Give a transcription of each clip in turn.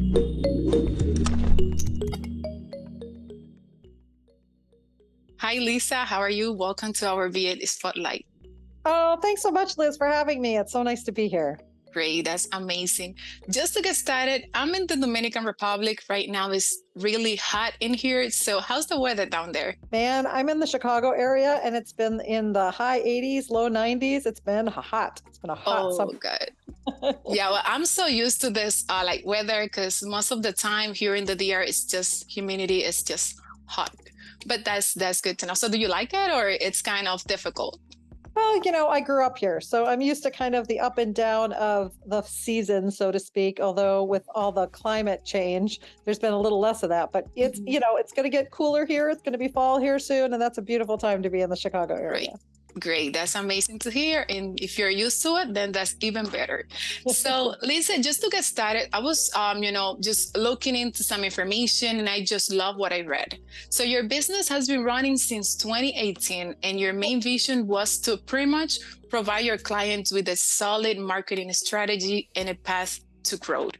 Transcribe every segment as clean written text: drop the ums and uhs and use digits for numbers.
Hi, Lisa. How are you? Welcome to our VL Spotlight. Oh, thanks so much, Liz, for having me. It's so nice to be here. Great. That's amazing. Just to get started, I'm in the Dominican Republic right now. It's really hot in here. So how's the weather down there? Man, I'm in the Chicago area and it's been in the high 80s, low 90s. It's been hot. It's been a hot summer. Good. Yeah, well, I'm so used to this like weather because most of the time here in the DR, it's just humidity. It's just hot. But that's good to know. So do you like it or it's kind of difficult? Well, I grew up here, so I'm used to kind of the up and down of the season, so to speak, although with all the climate change, there's been a little less of that. But it's going to get cooler here. It's going to be fall here soon, and that's a beautiful time to be in the Chicago area. Great. That's amazing to hear. And if you're used to it, then that's even better. So Lisa, just to get started, I was, just looking into some information and I just love what I read. So your business has been running since 2018 and your main vision was to pretty much provide your clients with a solid marketing strategy and a path to growth.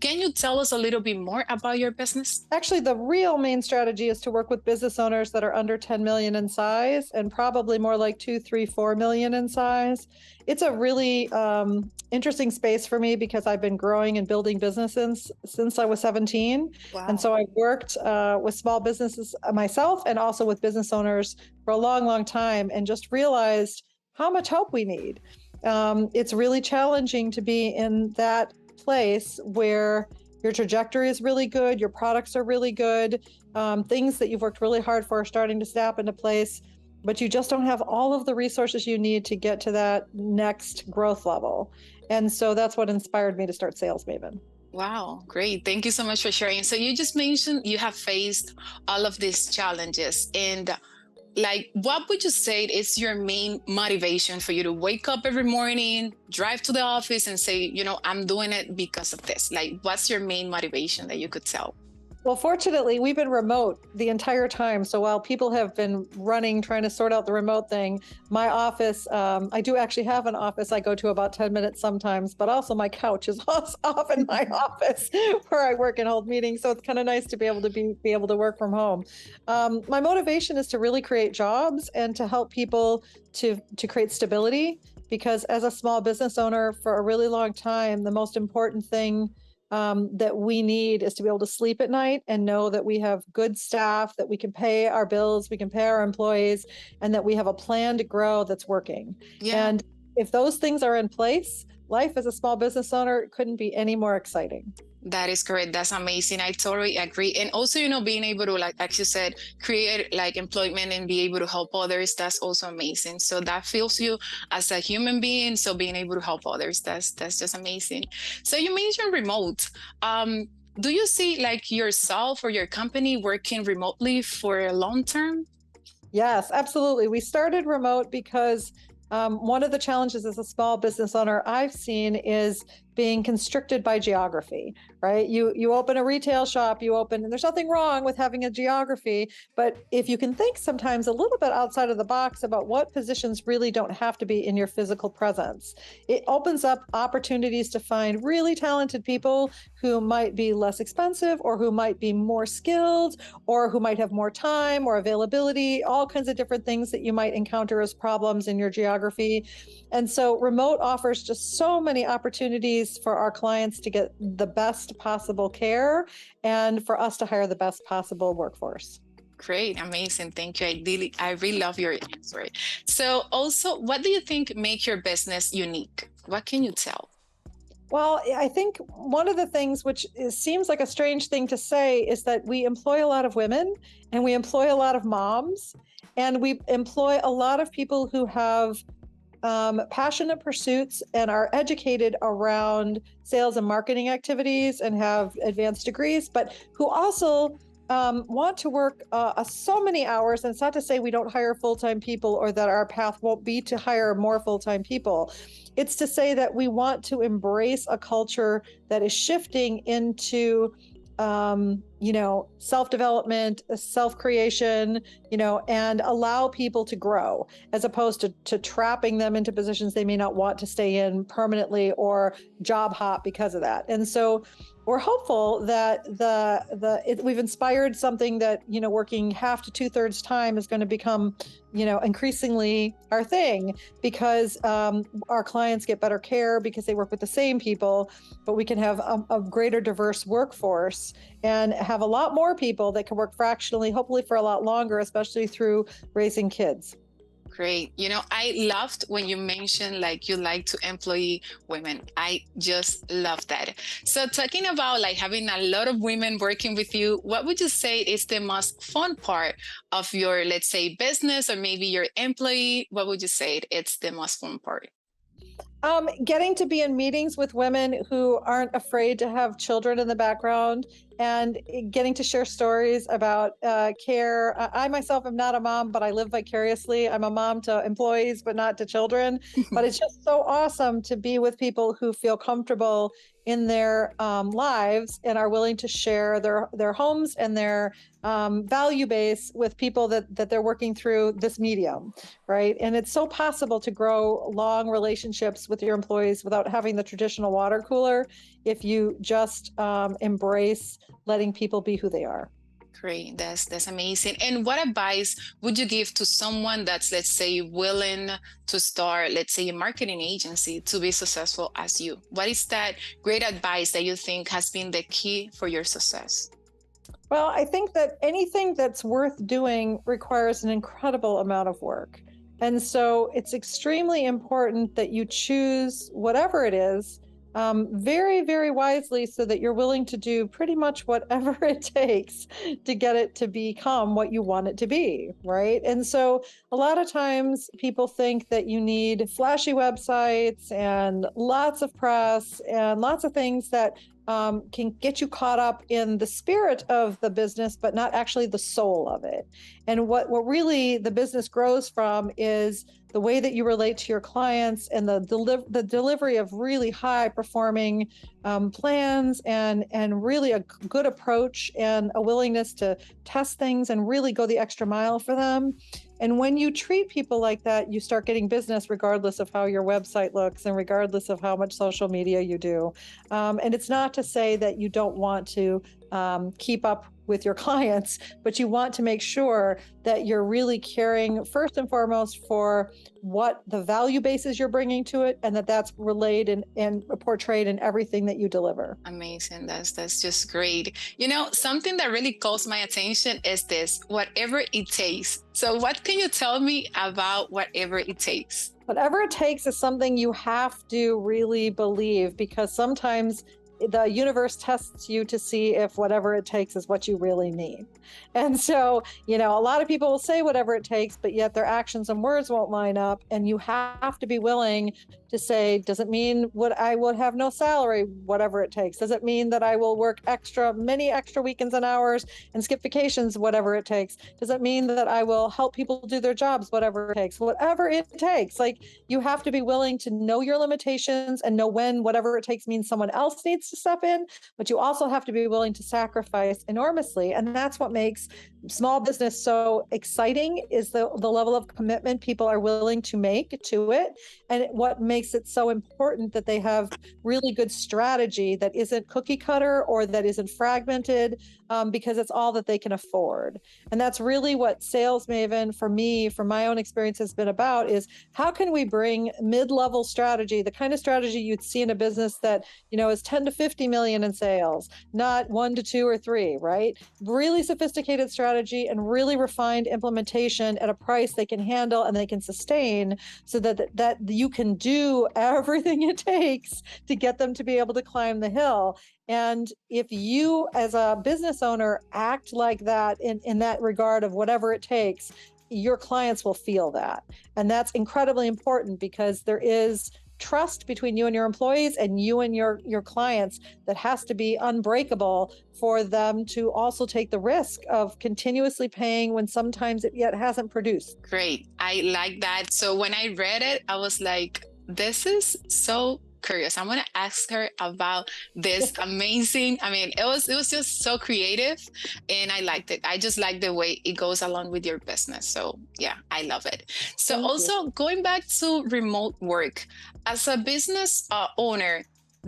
Can you tell us a little bit more about your business? Actually, the real main strategy is to work with business owners that are under 10 million in size and probably more like 2, 3, 4 million in size. It's a really interesting space for me because I've been growing and building businesses since I was 17. Wow. And so I've worked with small businesses myself and also with business owners for a long, long time and just realized how much help we need. It's really challenging to be in that place where your trajectory is really good, your products are really good, things that you've worked really hard for are starting to snap into place, but you just don't have all of the resources you need to get to that next growth level. And so that's what inspired me to start Sales Maven. Wow, great. Thank you so much for sharing. So you just mentioned you have faced all of these challenges and what would you say is your main motivation for you to wake up every morning, drive to the office and say, I'm doing it because of this? What's your main motivation that you could tell? Well, fortunately, we've been remote the entire time. So while people have been running, trying to sort out the remote thing, my office, I do actually have an office I go to about 10 minutes sometimes, but also my couch is off in my office where I work and hold meetings. So it's kind of nice to be able to work from home. My motivation is to really create jobs and to help people to create stability, because as a small business owner for a really long time, the most important thing that we need is to be able to sleep at night and know that we have good staff, that we can pay our bills, we can pay our employees, and that we have a plan to grow that's working. Yeah. And if those things are in place, life as a small business owner couldn't be any more exciting. That is correct. That's amazing. I totally agree. And also, being able to, like you said, create employment and be able to help others, that's also amazing. So that fills you as a human being. So being able to help others, that's just amazing. So you mentioned remote. Do you see yourself or your company working remotely for a long term? Yes, absolutely. We started remote because one of the challenges as a small business owner I've seen is being constricted by geography, right? You open a retail shop, and there's nothing wrong with having a geography, but if you can think sometimes a little bit outside of the box about what positions really don't have to be in your physical presence, it opens up opportunities to find really talented people who might be less expensive or who might be more skilled or who might have more time or availability, all kinds of different things that you might encounter as problems in your geography. And so remote offers just so many opportunities for our clients to get the best possible care and for us to hire the best possible workforce. Great, amazing. Thank you. I really love your answer. So also, what do you think makes your business unique? What can you tell? Well, I think one of the things which seems like a strange thing to say is that we employ a lot of women and we employ a lot of moms and we employ a lot of people who have passionate pursuits and are educated around sales and marketing activities and have advanced degrees, but who also want to work so many hours. And it's not to say we don't hire full-time people or that our path won't be to hire more full-time people. It's to say that we want to embrace a culture that is shifting into self-development, self-creation, and allow people to grow as opposed to trapping them into positions they may not want to stay in permanently or job hop because of that. And so we're hopeful that we've inspired something that, working half to 2/3 time is going to become, increasingly our thing, because our clients get better care because they work with the same people, but we can have a greater diverse workforce and have a lot more people that can work fractionally, hopefully for a lot longer, especially through raising kids. Great. I loved when you mentioned like you like to employ women. I just love that. So talking about like having a lot of women working with you, what would you say is the most fun part of your, let's say, business or maybe your employee? What would you say it's the most fun part? Getting to be in meetings with women who aren't afraid to have children in the background, and getting to share stories about care. I myself am not a mom, but I live vicariously. I'm a mom to employees, but not to children. But it's just so awesome to be with people who feel comfortable in their lives and are willing to share their homes and their value base with people that they're working through this medium, right? And it's so possible to grow long relationships with your employees without having the traditional water cooler if you just embrace letting people be who they are. Great. That's amazing. And what advice would you give to someone that's, let's say, willing to start, let's say, a marketing agency to be successful as you? What is that great advice that you think has been the key for your success? Well, I think that anything that's worth doing requires an incredible amount of work. And so it's extremely important that you choose whatever it is very, very wisely, so that you're willing to do pretty much whatever it takes to get it to become what you want it to be, right? And so a lot of times people think that you need flashy websites and lots of press and lots of things that can get you caught up in the spirit of the business, but not actually the soul of it. And what really the business grows from is the way that you relate to your clients, and the delivery of really high performing plans, and really a good approach and a willingness to test things and really go the extra mile for them. And when you treat people like that, you start getting business regardless of how your website looks and regardless of how much social media you do. And it's not to say that you don't want to keep up with your clients, but you want to make sure that you're really caring first and foremost for what the value bases you're bringing to it, and that's relayed and portrayed in everything that you deliver. Amazing. That's just great. Something that really calls my attention is this, whatever it takes. So what can you tell me about whatever it takes? Whatever it takes is something you have to really believe, because sometimes the universe tests you to see if whatever it takes is what you really mean. And so, a lot of people will say whatever it takes, but yet their actions and words won't line up. And you have to be willing to say, does it mean I will have no salary, whatever it takes? Does it mean that I will work many extra weekends and hours and skip vacations, whatever it takes? Does it mean that I will help people do their jobs, whatever it takes? Whatever it takes. Like, you have to be willing to know your limitations and know when whatever it takes means someone else needs to step in, but you also have to be willing to sacrifice enormously. And that's what makes small business so exciting, is the level of commitment people are willing to make to it. And what makes it so important that they have really good strategy that isn't cookie cutter or that isn't fragmented, because it's all that they can afford. And that's really what Sales Maven, for me, from my own experience, has been about, is how can we bring mid-level strategy, the kind of strategy you'd see in a business that, is 10 to 50 million in sales, not 1 to 2 or 3, right? Really sophisticated strategy and really refined implementation at a price they can handle and they can sustain, so that you can do everything it takes to get them to be able to climb the hill. And if you, as a business owner, act like that in that regard of whatever it takes, your clients will feel that. And that's incredibly important, because there is trust between you and your employees and you and your clients that has to be unbreakable for them to also take the risk of continuously paying when sometimes it yet hasn't produced. Great. I like that. So when I read it, I was like, this is so curious. I'm going to ask her about this amazing. It was just so creative, and I liked it. I just like the way it goes along with your business. So yeah, I love it. So also going back to remote work, as a business owner,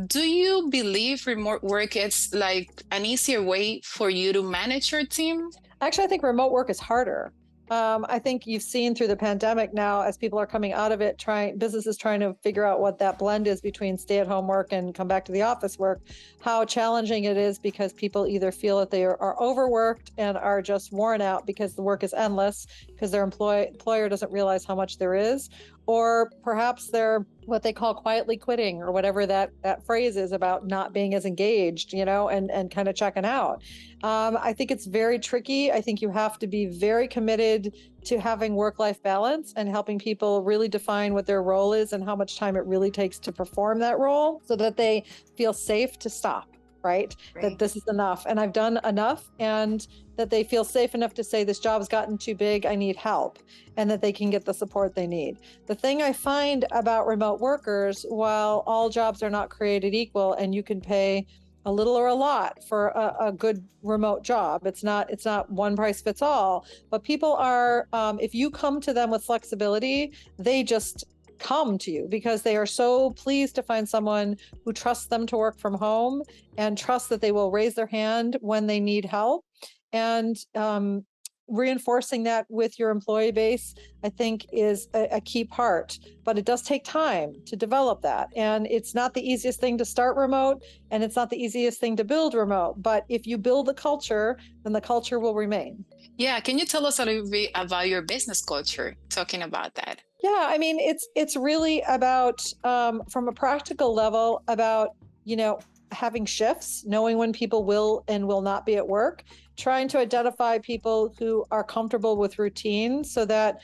Do you believe remote work is like an easier way for you to manage your team? Actually, I think remote work is harder. I think you've seen through the pandemic now, as people are coming out of it, businesses trying to figure out what that blend is between stay-at-home work and come back to the office work, how challenging it is because people either feel that they are overworked and are just worn out because the work is endless because their employer doesn't realize how much there is, or perhaps they're what they call quietly quitting, or whatever that phrase is about not being as engaged, and kind of checking out. I think it's very tricky. I think you have to be very committed to having work-life balance and helping people really define what their role is and how much time it really takes to perform that role so that they feel safe to stop, right? That this is enough and I've done enough, and that they feel safe enough to say this job's gotten too big, I need help, and that they can get the support they need. The thing I find about remote workers, while all jobs are not created equal and you can pay a little or a lot for a good remote job, it's not one price fits all, but people are, if you come to them with flexibility, they just come to you because they are so pleased to find someone who trusts them to work from home and trusts that they will raise their hand when they need help. And reinforcing that with your employee base, I think, is a key part. But it does take time to develop that. And it's not the easiest thing to start remote, and it's not the easiest thing to build remote. But if you build the culture, then the culture will remain. Yeah, can you tell us a little bit about your business culture, talking about that? Yeah, I mean, it's really about, from a practical level, about, having shifts, knowing when people will and will not be at work, trying to identify people who are comfortable with routine so that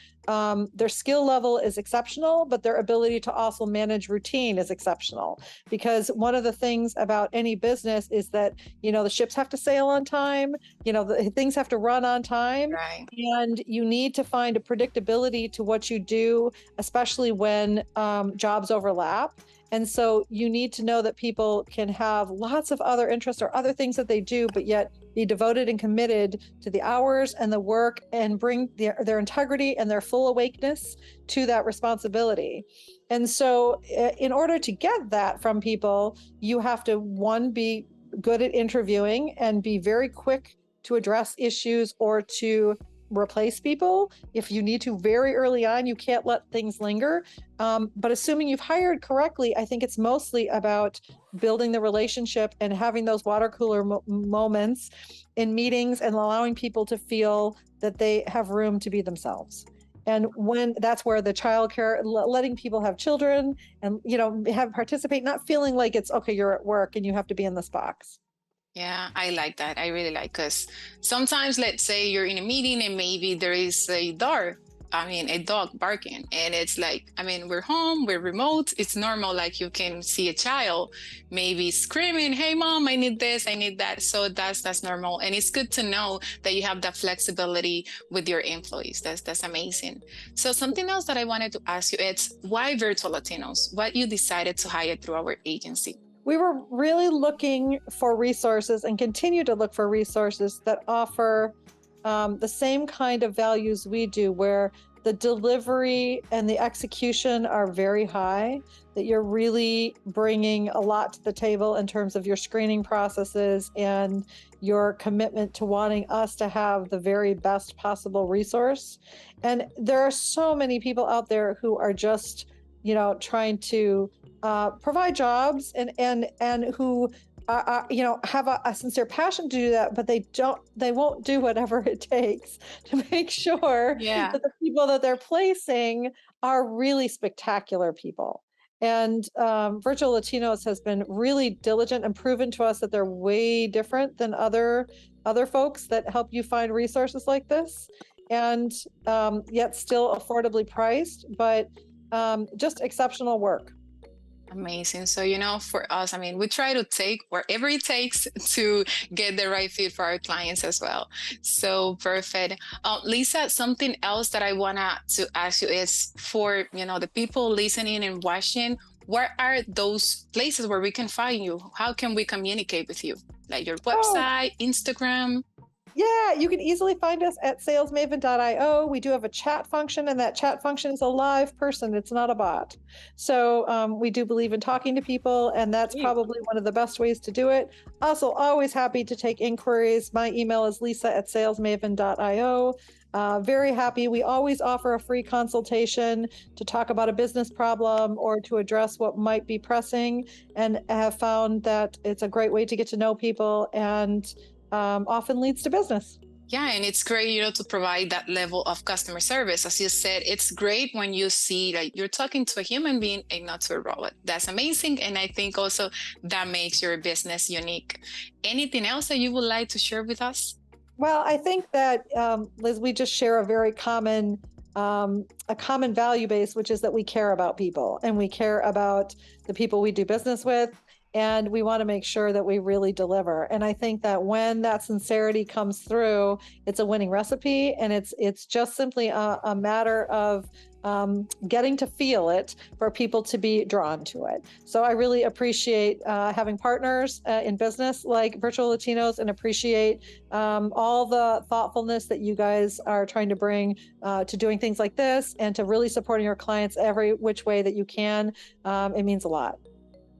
their skill level is exceptional, but their ability to also manage routine is exceptional. Because one of the things about any business is that, the ships have to sail on time, the things have to run on time. Right. And you need to find a predictability to what you do, especially when jobs overlap. And so you need to know that people can have lots of other interests or other things that they do, but yet be devoted and committed to the hours and the work and bring their integrity and their full awakeness to that responsibility. And so in order to get that from people, you have to, one, be good at interviewing and be very quick to address issues or to replace people. If you need to very early on, you can't let things linger. But assuming you've hired correctly, I think it's mostly about building the relationship and having those water cooler moments in meetings and allowing people to feel that they have room to be themselves. And when that's where the childcare, letting people have children and, have participate, not feeling like it's okay, you're at work and you have to be in this box. Yeah, I like that. I really like, because sometimes, let's say you're in a meeting and maybe there is a dog barking, and it's like, we're home, we're remote. It's normal. Like, you can see a child maybe screaming, "Hey mom, I need this, I need that." So that's normal. And it's good to know that you have that flexibility with your employees. That's amazing. So something else that I wanted to ask you, it's why Virtual Latinos? What you decided to hire through our agency? We were really looking for resources and continue to look for resources that offer the same kind of values we do, where the delivery and the execution are very high, that you're really bringing a lot to the table in terms of your screening processes and your commitment to wanting us to have the very best possible resource. And there are so many people out there who are just, trying to provide jobs and who have a sincere passion to do that, but they won't do whatever it takes to make sure that the people that they're placing are really spectacular people. And Virtual Latinos has been really diligent and proven to us that they're way different than other folks that help you find resources like this, and yet still affordably priced, but just exceptional work. Amazing. So, for us, we try to take whatever it takes to get the right fit for our clients as well. So perfect. Lisa, something else that I want to ask you is, for, the people listening and watching, what are those places where we can find you? How can we communicate with you? Like your website, Instagram? Yeah, you can easily find us at salesmaven.io. We do have a chat function, and that chat function is a live person. It's not a bot. So we do believe in talking to people, and that's probably one of the best ways to do it. Also, always happy to take inquiries. My email is lisa@salesmaven.io. Very happy. We always offer a free consultation to talk about a business problem or to address what might be pressing, and have found that it's a great way to get to know people and often leads to business. Yeah, and it's great, to provide that level of customer service. As you said, it's great when you see that you're talking to a human being and not to a robot. That's amazing. And I think also that makes your business unique. Anything else that you would like to share with us? Well, I think that, Liz, we just share a very common value base, which is that we care about people and we care about the people we do business with. And we want to make sure that we really deliver. And I think that when that sincerity comes through, it's a winning recipe. And it's just simply a matter of getting to feel it for people to be drawn to it. So I really appreciate having partners in business like Virtual Latinos, and appreciate all the thoughtfulness that you guys are trying to bring to doing things like this, and to really supporting your clients every which way that you can. It means a lot.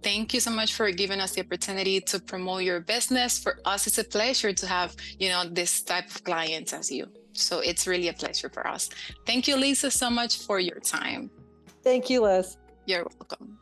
Thank you so much for giving us the opportunity to promote your business. For us, it's a pleasure to have, this type of clients as you. So it's really a pleasure for us. Thank you, Lisa, so much for your time. Thank you, Liz. You're welcome.